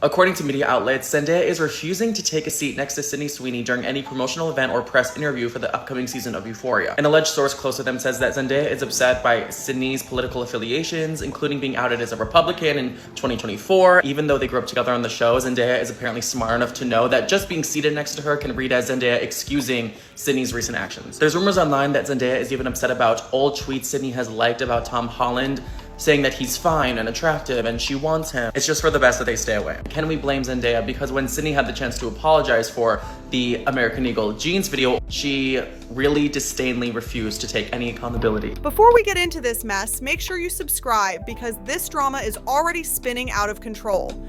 According to media outlets, Zendaya is refusing to take a seat next to Sydney Sweeney during any promotional event or press interview for the upcoming season of Euphoria. An alleged source close to them says that Zendaya is upset by Sydney's political affiliations, including being outed as a Republican in 2024. Even though they grew up together on the show, Zendaya is apparently smart enough to know that just being seated next to her can read as Zendaya excusing Sydney's recent actions. There's rumors online that Zendaya is even upset about old tweets Sydney has liked about Tom Holland, saying that he's fine and attractive and she wants him. It's just for the best that they stay away. Can we blame Zendaya? Because when Sydney had the chance to apologize for the American Eagle jeans video, she really disdainfully refused to take any accountability. Before we get into this mess, make sure you subscribe because this drama is already spinning out of control.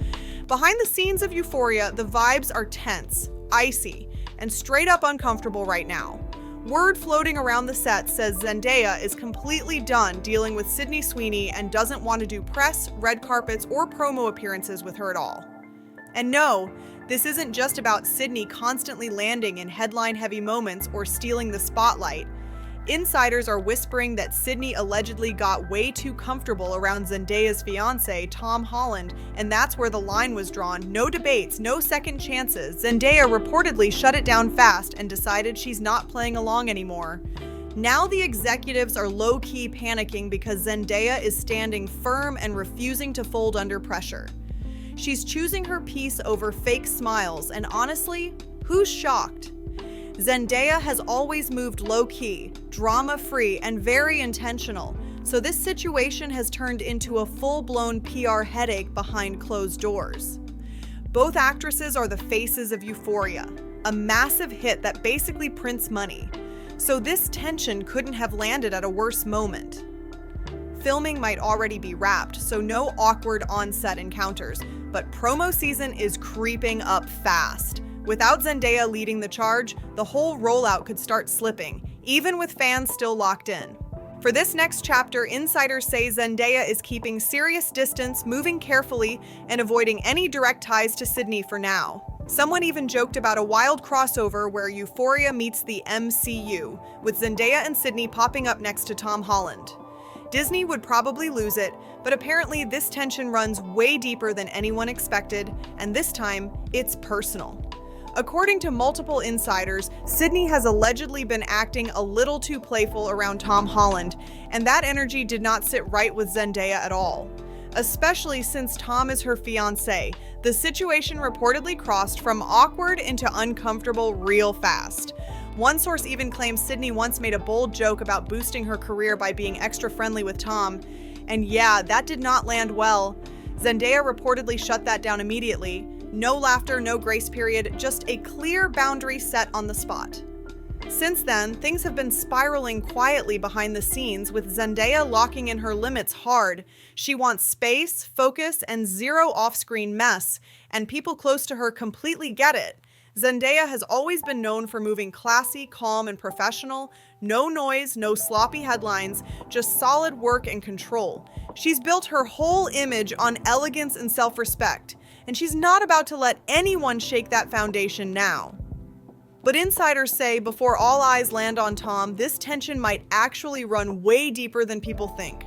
Behind the scenes of Euphoria, the vibes are tense, icy, and straight up uncomfortable right now. Word floating around the set says Zendaya is completely done dealing with Sydney Sweeney and doesn't want to do press, red carpets, or promo appearances with her at all. And no, this isn't just about Sydney constantly landing in headline-heavy moments or stealing the spotlight. Insiders are whispering that Sydney allegedly got way too comfortable around Zendaya's fiancé, Tom Holland, and that's where the line was drawn. No debates, no second chances. Zendaya reportedly shut it down fast and decided she's not playing along anymore. Now the executives are low-key panicking because Zendaya is standing firm and refusing to fold under pressure. She's choosing her peace over fake smiles, and honestly, who's shocked? Zendaya has always moved low-key, drama-free, and very intentional, so this situation has turned into a full-blown PR headache behind closed doors. Both actresses are the faces of Euphoria, a massive hit that basically prints money, so this tension couldn't have landed at a worse moment. Filming might already be wrapped, so no awkward on-set encounters, but promo season is creeping up fast. Without Zendaya leading the charge, the whole rollout could start slipping, even with fans still locked in. For this next chapter, insiders say Zendaya is keeping serious distance, moving carefully, and avoiding any direct ties to Sydney for now. Someone even joked about a wild crossover where Euphoria meets the MCU, with Zendaya and Sydney popping up next to Tom Holland. Disney would probably lose it, but apparently this tension runs way deeper than anyone expected, and this time, it's personal. According to multiple insiders, Sydney has allegedly been acting a little too playful around Tom Holland, and that energy did not sit right with Zendaya at all. Especially since Tom is her fiancé, the situation reportedly crossed from awkward into uncomfortable real fast. One source even claims Sydney once made a bold joke about boosting her career by being extra friendly with Tom, and yeah, that did not land well. Zendaya reportedly shut that down immediately. No laughter, no grace period, just a clear boundary set on the spot. Since then, things have been spiraling quietly behind the scenes, with Zendaya locking in her limits hard. She wants space, focus, and zero off-screen mess, and people close to her completely get it. Zendaya has always been known for moving classy, calm, and professional. No noise, no sloppy headlines, just solid work and control. She's built her whole image on elegance and self-respect, and she's not about to let anyone shake that foundation now. But insiders say before all eyes land on Tom, this tension might actually run way deeper than people think.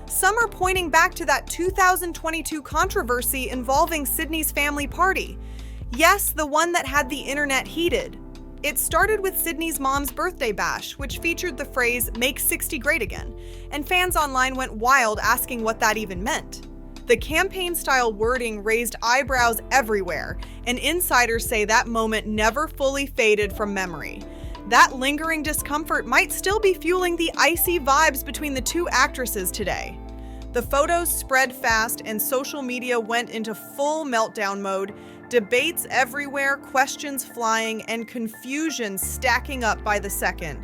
Some are pointing back to that 2022 controversy involving Sydney's family party. Yes, the one that had the internet heated. It started with Sydney's mom's birthday bash, which featured the phrase, "Make 60 great again," and fans online went wild asking what that even meant. The campaign-style wording raised eyebrows everywhere, and insiders say that moment never fully faded from memory. That lingering discomfort might still be fueling the icy vibes between the two actresses today. The photos spread fast, and social media went into full meltdown mode. Debates everywhere, questions flying, and confusion stacking up by the second.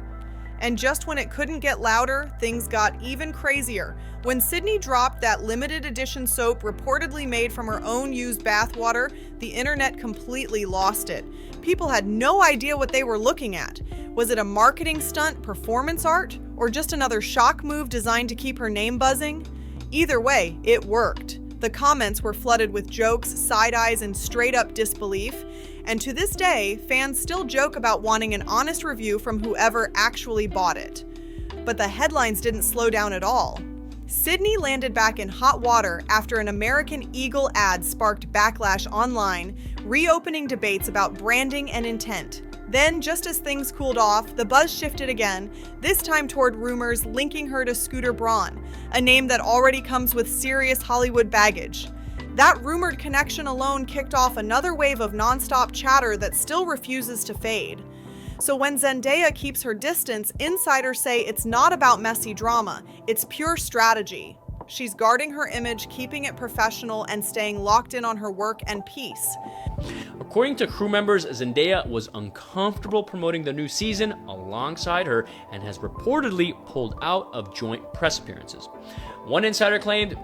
And just when it couldn't get louder, things got even crazier. When Sydney dropped that limited edition soap reportedly made from her own used bathwater, the internet completely lost it. People had no idea what they were looking at. Was it a marketing stunt, performance art, or just another shock move designed to keep her name buzzing? Either way, it worked. The comments were flooded with jokes, side eyes, and straight-up disbelief. And to this day, fans still joke about wanting an honest review from whoever actually bought it. But the headlines didn't slow down at all. Sydney landed back in hot water after an American Eagle ad sparked backlash online, reopening debates about branding and intent. Then, just as things cooled off, the buzz shifted again, this time toward rumors linking her to Scooter Braun, a name that already comes with serious Hollywood baggage. That rumored connection alone kicked off another wave of nonstop chatter that still refuses to fade. So when Zendaya keeps her distance, insiders say it's not about messy drama, it's pure strategy. She's guarding her image, keeping it professional, and staying locked in on her work and peace. According to crew members, Zendaya was uncomfortable promoting the new season alongside her and has reportedly pulled out of joint press appearances. One insider claimed,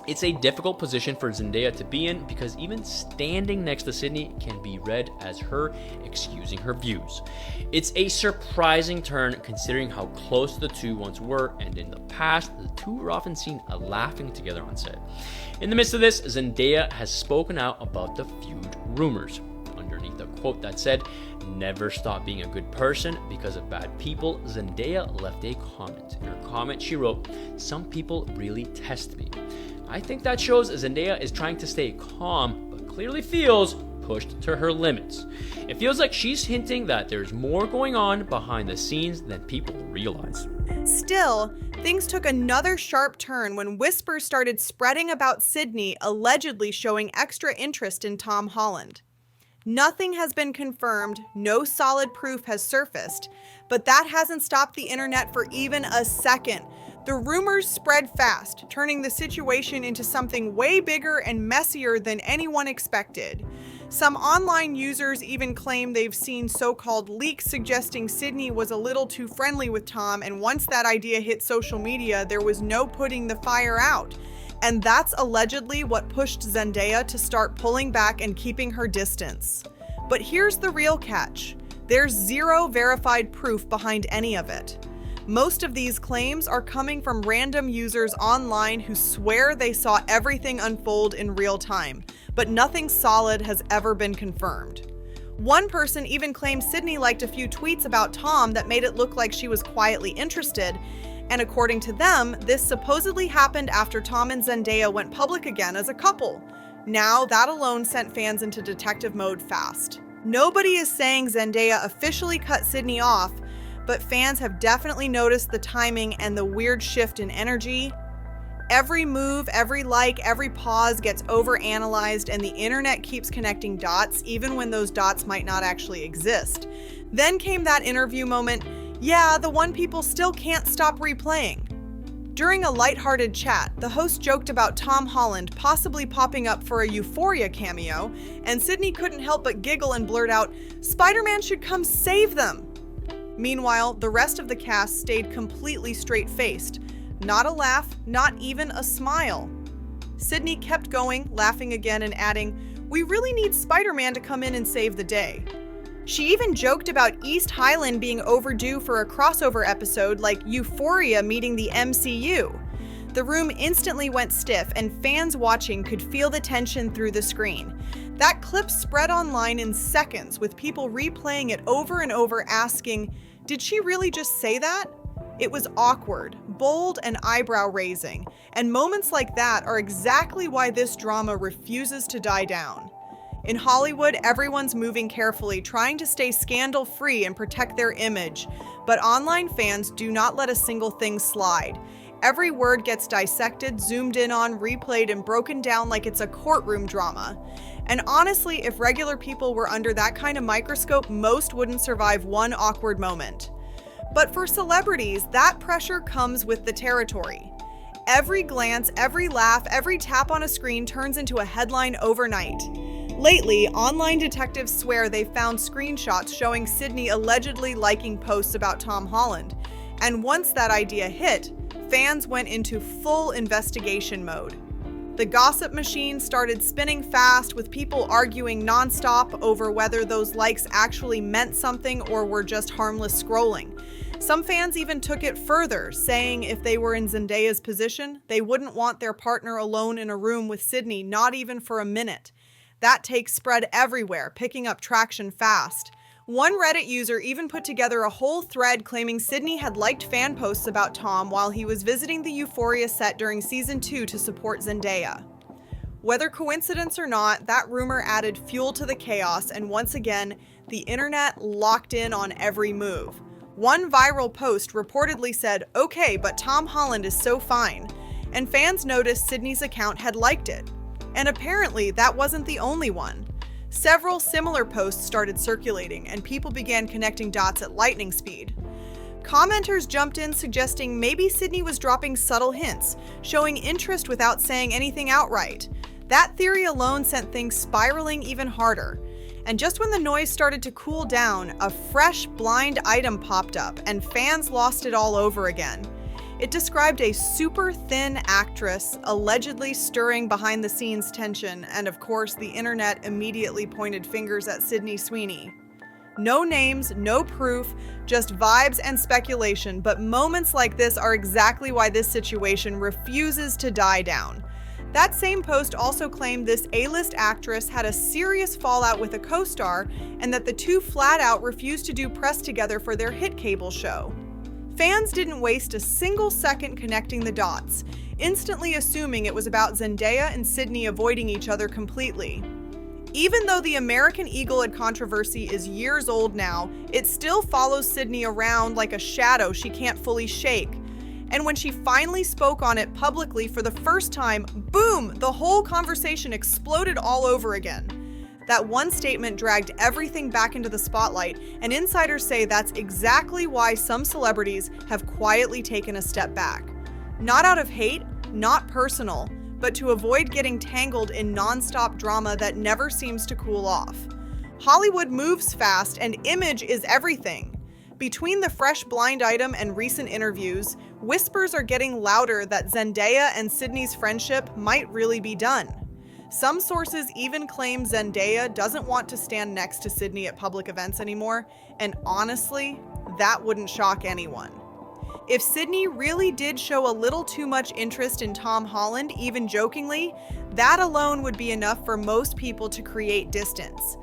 "It's a difficult position for Zendaya to be in because even standing next to Sydney can be read as her excusing her views. It's a surprising turn considering how close the two once were, and in the past, the two were often seen laughing together on set." In the midst of this, Zendaya has spoken out about the Feud rumors. Underneath a quote that said, "Never stop being a good person because of bad people," Zendaya left a comment. In her comment, she wrote, "Some people really test me." I think that shows Zendaya is trying to stay calm, but clearly feels pushed to her limits. It feels like she's hinting that there's more going on behind the scenes than people realize. Still, things took another sharp turn when whispers started spreading about Sydney allegedly showing extra interest in Tom Holland. Nothing has been confirmed, no solid proof has surfaced, but that hasn't stopped the internet for even a second. The rumors spread fast, turning the situation into something way bigger and messier than anyone expected. Some online users even claim they've seen so-called leaks suggesting Sydney was a little too friendly with Tom, and once that idea hit social media, there was no putting the fire out. And that's allegedly what pushed Zendaya to start pulling back and keeping her distance. But here's the real catch. There's zero verified proof behind any of it. Most of these claims are coming from random users online who swear they saw everything unfold in real time, but nothing solid has ever been confirmed. One person even claims Sydney liked a few tweets about Tom that made it look like she was quietly interested, and according to them, this supposedly happened after Tom and Zendaya went public again as a couple. Now, that alone sent fans into detective mode fast. Nobody is saying Zendaya officially cut Sydney off, but fans have definitely noticed the timing and the weird shift in energy. Every move, every like, every pause gets overanalyzed, and the internet keeps connecting dots even when those dots might not actually exist. Then came that interview moment, yeah, the one people still can't stop replaying. During a lighthearted chat, the host joked about Tom Holland possibly popping up for a Euphoria cameo, and Sydney couldn't help but giggle and blurt out, "Spider-Man should come save them." Meanwhile, the rest of the cast stayed completely straight-faced. Not a laugh, not even a smile. Sydney kept going, laughing again and adding, "We really need Spider-Man to come in and save the day." She even joked about East Highland being overdue for a crossover episode like Euphoria meeting the MCU. The room instantly went stiff, and fans watching could feel the tension through the screen. That clip spread online in seconds, with people replaying it over and over asking, "Did she really just say that?" It was awkward, bold, and eyebrow-raising, and moments like that are exactly why this drama refuses to die down. In Hollywood, everyone's moving carefully, trying to stay scandal-free and protect their image, but online fans do not let a single thing slide. Every word gets dissected, zoomed in on, replayed, and broken down like it's a courtroom drama. And honestly, if regular people were under that kind of microscope, most wouldn't survive one awkward moment. But for celebrities, that pressure comes with the territory. Every glance, every laugh, every tap on a screen turns into a headline overnight. Lately, online detectives swear they found screenshots showing Sydney allegedly liking posts about Tom Holland. And once that idea hit, fans went into full investigation mode. The gossip machine started spinning fast, with people arguing nonstop over whether those likes actually meant something or were just harmless scrolling. Some fans even took it further, saying if they were in Zendaya's position, they wouldn't want their partner alone in a room with Sydney, not even for a minute. That take spread everywhere, picking up traction fast. One Reddit user even put together a whole thread claiming Sydney had liked fan posts about Tom while he was visiting the Euphoria set during season 2 to support Zendaya. Whether coincidence or not, that rumor added fuel to the chaos, and once again, the internet locked in on every move. One viral post reportedly said, "Okay, but Tom Holland is so fine," and fans noticed Sydney's account had liked it. And apparently, that wasn't the only one. Several similar posts started circulating, and people began connecting dots at lightning speed. Commenters jumped in suggesting maybe Sydney was dropping subtle hints, showing interest without saying anything outright. That theory alone sent things spiraling even harder. And just when the noise started to cool down, a fresh blind item popped up, and fans lost it all over again. It described a super thin actress allegedly stirring behind-the-scenes tension, and of course, the internet immediately pointed fingers at Sydney Sweeney. No names, no proof, just vibes and speculation, but moments like this are exactly why this situation refuses to die down. That same post also claimed this A-list actress had a serious fallout with a co-star, and that the two flat out refused to do press together for their hit cable show. Fans didn't waste a single second connecting the dots, instantly assuming it was about Zendaya and Sydney avoiding each other completely. Even though the American Eagle at controversy is years old now, it still follows Sydney around like a shadow she can't fully shake. And when she finally spoke on it publicly for the first time, boom, the whole conversation exploded all over again. That one statement dragged everything back into the spotlight, and insiders say that's exactly why some celebrities have quietly taken a step back. Not out of hate, not personal, but to avoid getting tangled in non-stop drama that never seems to cool off. Hollywood moves fast, and image is everything. Between the fresh blind item and recent interviews, whispers are getting louder that Zendaya and Sydney's friendship might really be done. Some sources even claim Zendaya doesn't want to stand next to Sydney at public events anymore, and honestly, that wouldn't shock anyone. If Sydney really did show a little too much interest in Tom Holland, even jokingly, that alone would be enough for most people to create distance.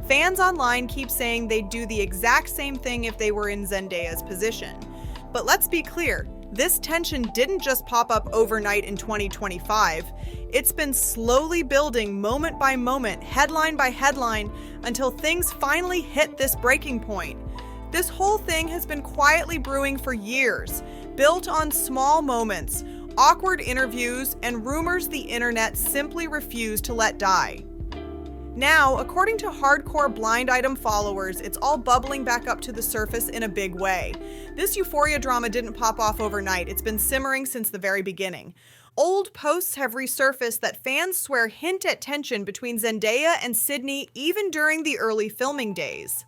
Fans online keep saying they'd do the exact same thing if they were in Zendaya's position. But let's be clear, this tension didn't just pop up overnight in 2025. It's been slowly building moment by moment, headline by headline, until things finally hit this breaking point. This whole thing has been quietly brewing for years, built on small moments, awkward interviews, and rumors the internet simply refused to let die. Now, according to hardcore blind item followers, it's all bubbling back up to the surface in a big way. This Euphoria drama didn't pop off overnight. It's been simmering since the very beginning. Old posts have resurfaced that fans swear hint at tension between Zendaya and Sydney even during the early filming days.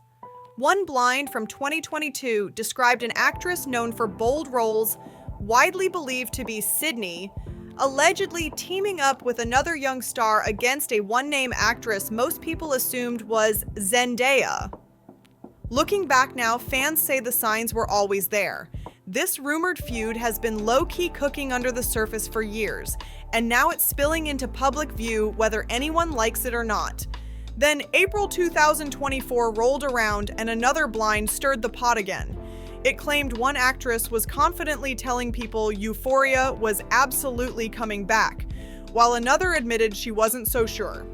One blind from 2022 described an actress known for bold roles, widely believed to be Sydney, allegedly teaming up with another young star against a one-name actress most people assumed was Zendaya. Looking back now, fans say the signs were always there. This rumored feud has been low-key cooking under the surface for years, and now it's spilling into public view whether anyone likes it or not. Then April 2024 rolled around and another blind stirred the pot again. It claimed one actress was confidently telling people Euphoria was absolutely coming back, while another admitted she wasn't so sure.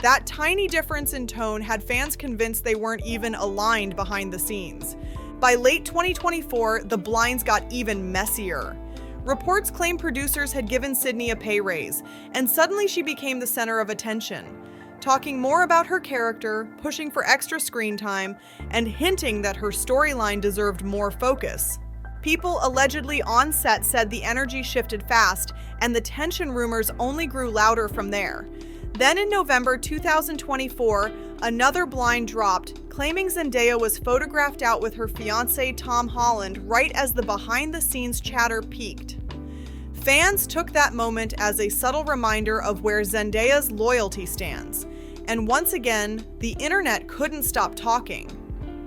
That tiny difference in tone had fans convinced they weren't even aligned behind the scenes. By late 2024, the blinds got even messier. Reports claim producers had given Sydney a pay raise, and suddenly she became the center of attention, talking more about her character, pushing for extra screen time, and hinting that her storyline deserved more focus. People allegedly on set said the energy shifted fast, and the tension rumors only grew louder from there. Then in November 2024, another blind dropped, claiming Zendaya was photographed out with her fiancé Tom Holland right as the behind-the-scenes chatter peaked. Fans took that moment as a subtle reminder of where Zendaya's loyalty stands. And once again, the internet couldn't stop talking.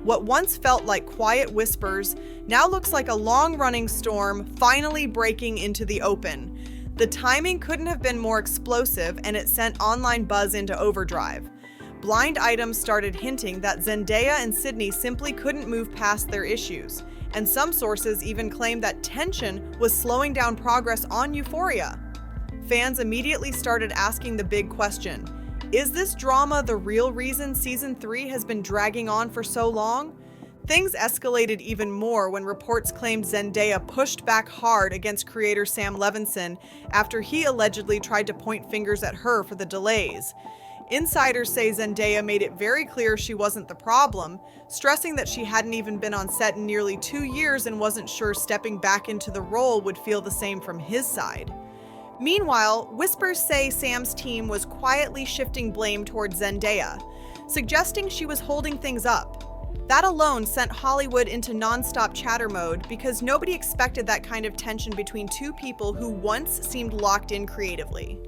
What once felt like quiet whispers now looks like a long-running storm finally breaking into the open. The timing couldn't have been more explosive, and it sent online buzz into overdrive. blind items started hinting that Zendaya and Sydney simply couldn't move past their issues, and some sources even claimed that tension was slowing down progress on Euphoria. Fans immediately started asking the big question: is this drama the real reason Season 3 has been dragging on for so long? Things escalated even more when reports claimed Zendaya pushed back hard against creator Sam Levinson after he allegedly tried to point fingers at her for the delays. Insiders say Zendaya made it very clear she wasn't the problem, stressing that she hadn't even been on set in nearly 2 years and wasn't sure stepping back into the role would feel the same from his side. Meanwhile, whispers say Sam's team was quietly shifting blame towards Zendaya, suggesting she was holding things up. That alone sent Hollywood into non-stop chatter mode because nobody expected that kind of tension between two people who once seemed locked in creatively.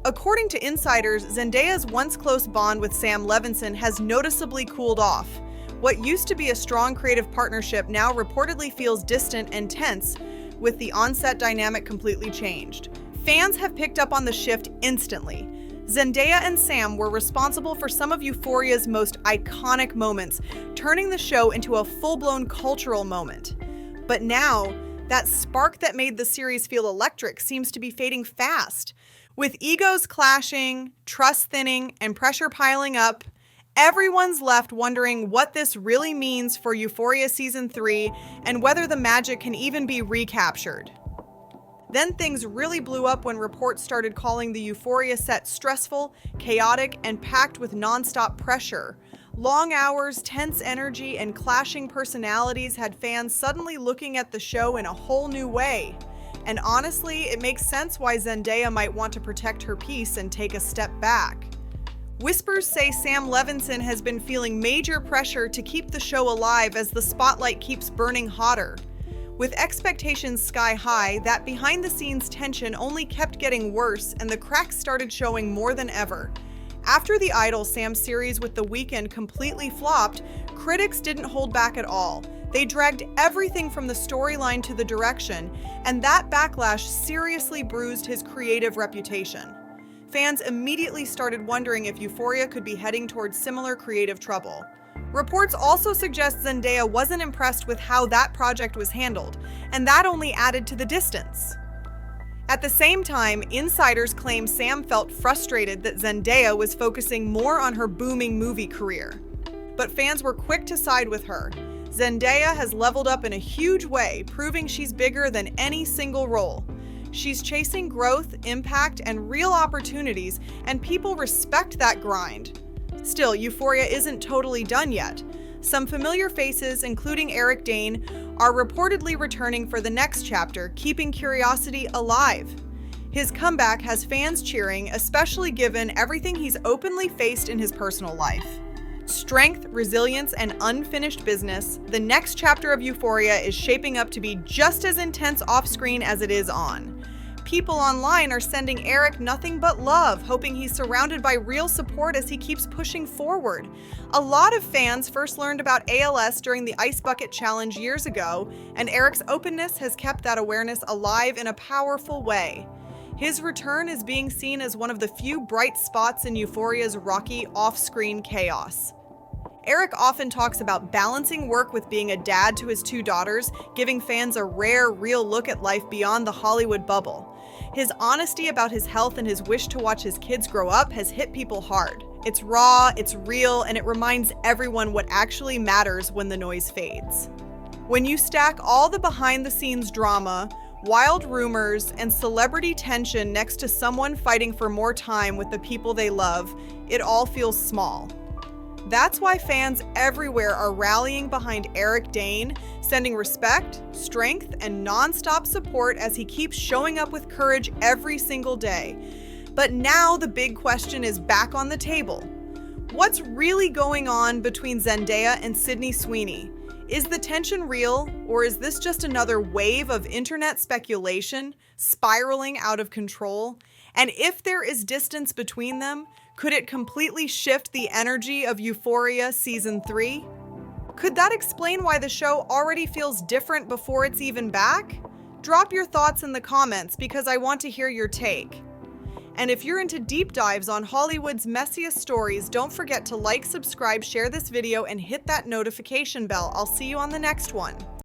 According to insiders, Zendaya's once close bond with Sam Levinson has noticeably cooled off. What used to be a strong creative partnership now reportedly feels distant and tense, with the on-set dynamic completely changed. Fans have picked up on the shift instantly. Zendaya and Sam were responsible for some of Euphoria's most iconic moments, turning the show into a full-blown cultural moment. But now, that spark that made the series feel electric seems to be fading fast. With egos clashing, trust thinning, and pressure piling up, everyone's left wondering what this really means for Euphoria Season 3 and whether the magic can even be recaptured. Then things really blew up when reports started calling the Euphoria set stressful, chaotic, and packed with non-stop pressure. Long hours, tense energy, and clashing personalities had fans suddenly looking at the show in a whole new way. And honestly, it makes sense why Zendaya might want to protect her peace and take a step back. Whispers say Sam Levinson has been feeling major pressure to keep the show alive as the spotlight keeps burning hotter. With expectations sky high, that behind-the-scenes tension only kept getting worse and the cracks started showing more than ever. After the Idol Sam series with The Weeknd completely flopped, critics didn't hold back at all. They dragged everything from the storyline to the direction, and that backlash seriously bruised his creative reputation. Fans immediately started wondering if Euphoria could be heading towards similar creative trouble. Reports also suggest Zendaya wasn't impressed with how that project was handled, and that only added to the distance. At the same time, insiders claim Sam felt frustrated that Zendaya was focusing more on her booming movie career. But fans were quick to side with her. Zendaya has leveled up in a huge way, proving she's bigger than any single role. She's chasing growth, impact, and real opportunities, and people respect that grind. Still, Euphoria isn't totally done yet. Some familiar faces, including Dane, are reportedly returning for the next chapter, keeping curiosity alive. His comeback has fans cheering, especially given everything he's openly faced in his personal life. Strength, resilience, and unfinished business, the next chapter of Euphoria is shaping up to be just as intense off-screen as it is on. People online are sending Eric nothing but love, hoping he's surrounded by real support as he keeps pushing forward. A lot of fans first learned about ALS during the Ice Bucket Challenge years ago, and Eric's openness has kept that awareness alive in a powerful way. His return is being seen as one of the few bright spots in Euphoria's rocky off-screen chaos. Eric often talks about balancing work with being a dad to his 2 daughters, giving fans a rare, real look at life beyond the Hollywood bubble. His honesty about his health and his wish to watch his kids grow up has hit people hard. It's raw, it's real, and it reminds everyone what actually matters when the noise fades. When you stack all the behind-the-scenes drama, wild rumors, and celebrity tension next to someone fighting for more time with the people they love, it all feels small. That's why fans everywhere are rallying behind Dane, sending respect, strength, and non-stop support as he keeps showing up with courage every single day. But now the big question is back on the table. What's really going on between Zendaya and Sydney Sweeney? Is the tension real, or is this just another wave of internet speculation spiraling out of control? And if there is distance between them, could it completely shift the energy of Euphoria Season 3? Could that explain why the show already feels different before it's even back? Drop your thoughts in the comments because I want to hear your take. And if you're into deep dives on Hollywood's messiest stories, don't forget to like, subscribe, share this video, and hit that notification bell. I'll see you on the next one.